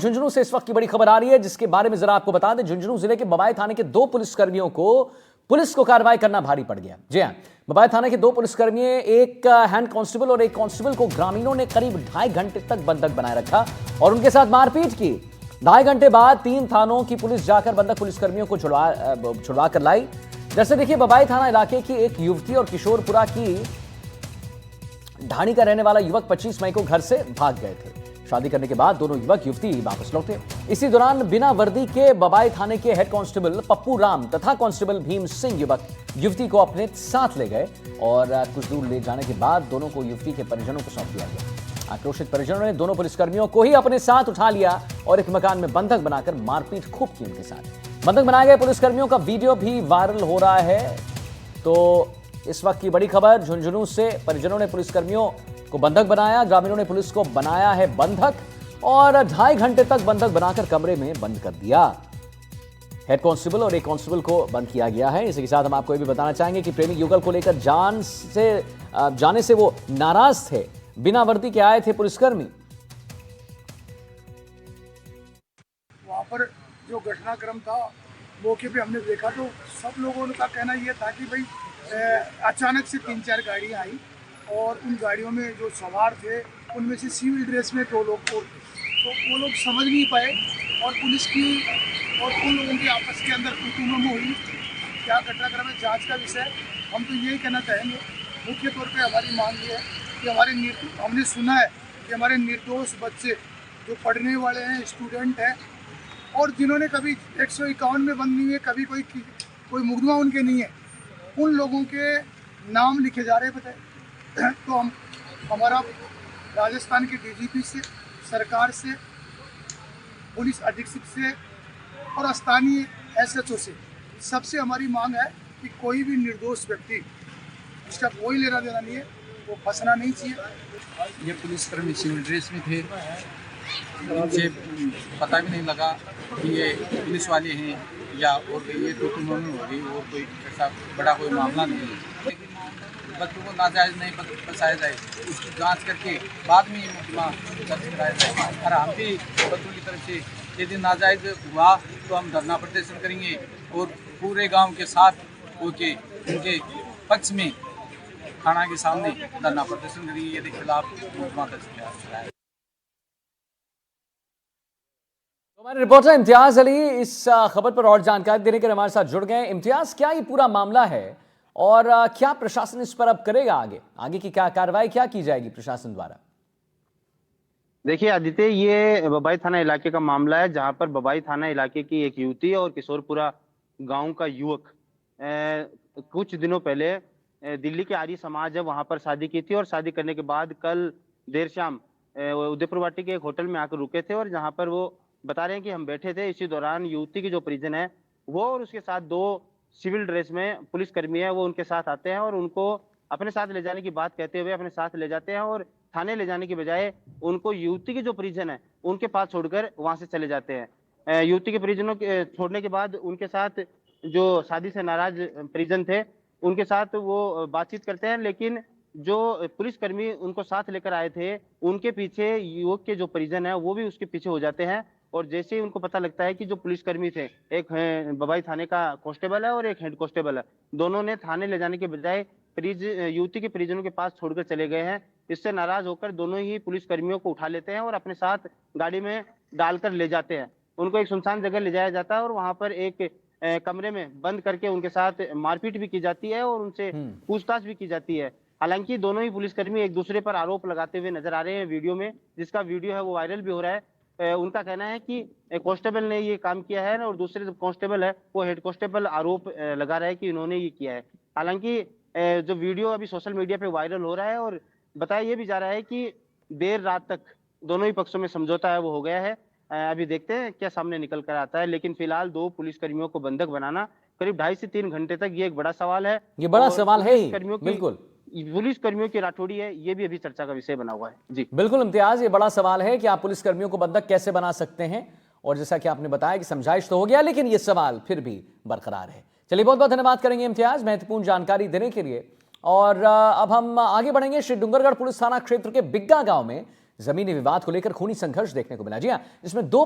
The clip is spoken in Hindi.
झुंझुनू से इस वक्त की बड़ी खबर आ रही है, जिसके बारे में जरा आपको बता दें। झुंझुनू जिले के बबाई थाने के 2 पुलिसकर्मियों को पुलिस को कार्रवाई करना भारी पड़ गया। जी हां, बबाई थाने के 2 पुलिसकर्मी, एक हैंड कांस्टेबल और एक कांस्टेबल को ग्रामीणों ने करीब 2.5 घंटे तक बंधक बनाए रखा और उनके साथ मारपीट की। 2.5 घंटे बाद 3 थानों की पुलिस जाकर बंधक पुलिसकर्मियों को छुड़वा कर लाई। जैसे देखिए, बबाई थाना इलाके की एक युवती और किशोरपुरा की ढाणी का रहने वाला युवक 25 मई को घर से भाग गए थे। शादी करने के बाद दोनों युवक युवती वापस लौटे। इसी दौरान बिना वर्दी के बबाई थाने के हेड कांस्टेबल पप्पू राम तथा कांस्टेबल भीम सिंह युवक युवती को अपने साथ ले गए और कुछ दूर ले जाने के बाद दोनों को युवती के परिजनों को सौंप दिया गया। आक्रोशित परिजनों ने दोनों पुलिसकर्मियों को ही अपने साथ उठा लिया और एक मकान में बंधक बनाकर मारपीट खूब की उनके साथ। बंधक बनाए गए पुलिसकर्मियों का वीडियो भी वायरल हो रहा है। तो इस वक्त की बड़ी खबर, झुंझुनू से परिजनों ने पुलिसकर्मियों को बंधक बनाया, ग्रामीणों ने पुलिस को बनाया है बंधक और 2.5 घंटे तक बंधक बनाकर कमरे में बंद कर दिया। हेड कांस्टेबल और एक कांस्टेबल को बंद किया गया है। इसी के साथ हम आपको ये भी बताना चाहेंगे कि प्रेमी युगल को लेकर जाने से वो नाराज थे। बिना वर्दी के आए थे पुलिसकर्मी। वहाँ पर जो घटनाक्रम था, मौके पे हमने देखा तो सब लोगों का कहना ये था कि भाई अचानक से 3-4 गाड़ियाँ आई और उन गाड़ियों में जो सवार थे उनमें से सिविल ड्रेस में 2 लोग और थे। तो वो लोग समझ नहीं पाए और पुलिस की और उन लोगों की आपस के अंदर कुतूहल हुई। क्या घटनाक्रम है, जांच का विषय। हम तो यही कहना चाहेंगे, मुख्य तौर पे हमारी मांग ये है कि हमने सुना है कि हमारे निर्दोष बच्चे जो पढ़ने वाले हैं, स्टूडेंट हैं और जिन्होंने कभी 151 में बंद नहीं हुए, कभी कोई मुकदमा उनके नहीं है, उन लोगों के नाम लिखे जा रहे हैं। तो हमारा राजस्थान के डीजीपी से, सरकार से, पुलिस अधीक्षक से और स्थानीय एसएचओ से सबसे हमारी मांग है कि कोई भी निर्दोष व्यक्ति जिसका कोई लेना देना नहीं है वो फंसना नहीं चाहिए। ये पुलिसकर्मी सिविल ड्रेस में थे, इनसे पता भी नहीं लगा कि ये पुलिस वाले हैं या और ये तो उन्होंने हो गई और कोई ऐसा बड़ा कोई मामला नहीं है। लेकिन बच्चों को नाजायज़ नहीं फंसाया जाए, उसकी जांच करके बाद में ये मुकदमा दर्ज कराया जाए। और हम भी बच्चों की तरफ से यदि नाजायज़ हुआ तो हम धरना प्रदर्शन करेंगे और पूरे गांव के साथ होके उनके पक्ष में थाना के सामने धरना प्रदर्शन करेंगे यदि खिलाफ मुकदमा दर्ज किया जाए। हमारे रिपोर्टर इम्तियाज अली इस खबर पर और जानकारी देने के लिए हमारे साथ जुड़ गए। इम्तियाज, क्या ये पूरा मामला है और क्या प्रशासन इस पर अब करेगा? आगे की क्या कार्रवाई क्या की जाएगी प्रशासन द्वारा? देखिए आदित्य, ये बबाई थाना इलाके का मामला है, जहां पर बबाई थाना इलाके की एक युवती और किशोरपुरा गांव का युवक कुछ दिनों पहले दिल्ली के आर्य समाज है वहां पर शादी की थी और शादी करने के बाद कल देर शाम उदयपुर वाटी के एक होटल में आकर रुके थे और जहां पर वो बता रहे हैं कि हम बैठे थे। इसी दौरान युवती की जो परिजन है वो और उसके साथ 2 सिविल ड्रेस में पुलिसकर्मी है वो उनके साथ आते हैं और उनको अपने साथ ले जाने की बात कहते हुए अपने साथ ले जाते हैं और थाने ले जाने की बजाय उनको युवती की जो परिजन है उनके पास छोड़कर वहां से चले जाते हैं। युवती के परिजनों के छोड़ने के बाद उनके साथ जो शादी से नाराज परिजन थे उनके साथ वो बातचीत करते हैं, लेकिन जो पुलिसकर्मी उनको साथ लेकर आए थे उनके पीछे युवक के जो परिजन है वो भी उसके पीछे हो जाते हैं और जैसे ही उनको पता लगता है कि जो पुलिसकर्मी थे, एक बबाई थाने का कांस्टेबल है और एक हेड कांस्टेबल है, दोनों ने थाने ले जाने के बजाय युवती के परिजनों के पास छोड़कर चले गए हैं। इससे नाराज होकर दोनों ही पुलिसकर्मियों को उठा लेते हैं और अपने साथ गाड़ी में डालकर ले जाते हैं। उनको एक सुनसान जगह ले जाया जाता है और वहां पर एक कमरे में बंद करके उनके साथ मारपीट भी की जाती है और उनसे पूछताछ भी की जाती है। हालांकि दोनों ही पुलिसकर्मी एक दूसरे पर आरोप लगाते हुए नजर आ रहे हैं वीडियो में, जिसका वीडियो है वो वायरल भी हो रहा है। उनका कहना है कि कांस्टेबल ने ये काम किया है और दूसरे जो कांस्टेबल है वो हेड कांस्टेबल आरोप लगा रहा है कि इन्होंने ये किया है। हालांकि जो वीडियो अभी सोशल मीडिया पे वायरल हो रहा है और बताया ये भी जा रहा है कि देर रात तक दोनों ही पक्षों में समझौता है वो हो गया है। अभी देखते हैं क्या सामने निकल कर आता है, लेकिन फिलहाल 2 पुलिसकर्मियों को बंधक बनाना करीब 2.5 से 3 घंटे तक ये एक बड़ा सवाल है। ये बड़ा सवाल है ही, बिल्कुल। पुलिसकर्मियों की राठौड़ी है, ये भी अभी चर्चा का विषय बना हुआ है। जी बिल्कुल इम्तियाज, ये बड़ा सवाल है कि आप पुलिसकर्मियों को बंधक कैसे बना सकते हैं और जैसा कि आपने बताया कि समझाइश तो हो गया लेकिन ये सवाल फिर भी बरकरार है। चलिए, बहुत बहुत धन्यवाद करेंगे इम्तियाज महत्वपूर्ण जानकारी देने के लिए। और अब हम आगे बढ़ेंगे श्री डूंगरगढ़ पुलिस थाना क्षेत्र के बिग्गा गांव में, जमीनी विवाद को लेकर खूनी संघर्ष देखने को मिला। जी हां, जिसमें दो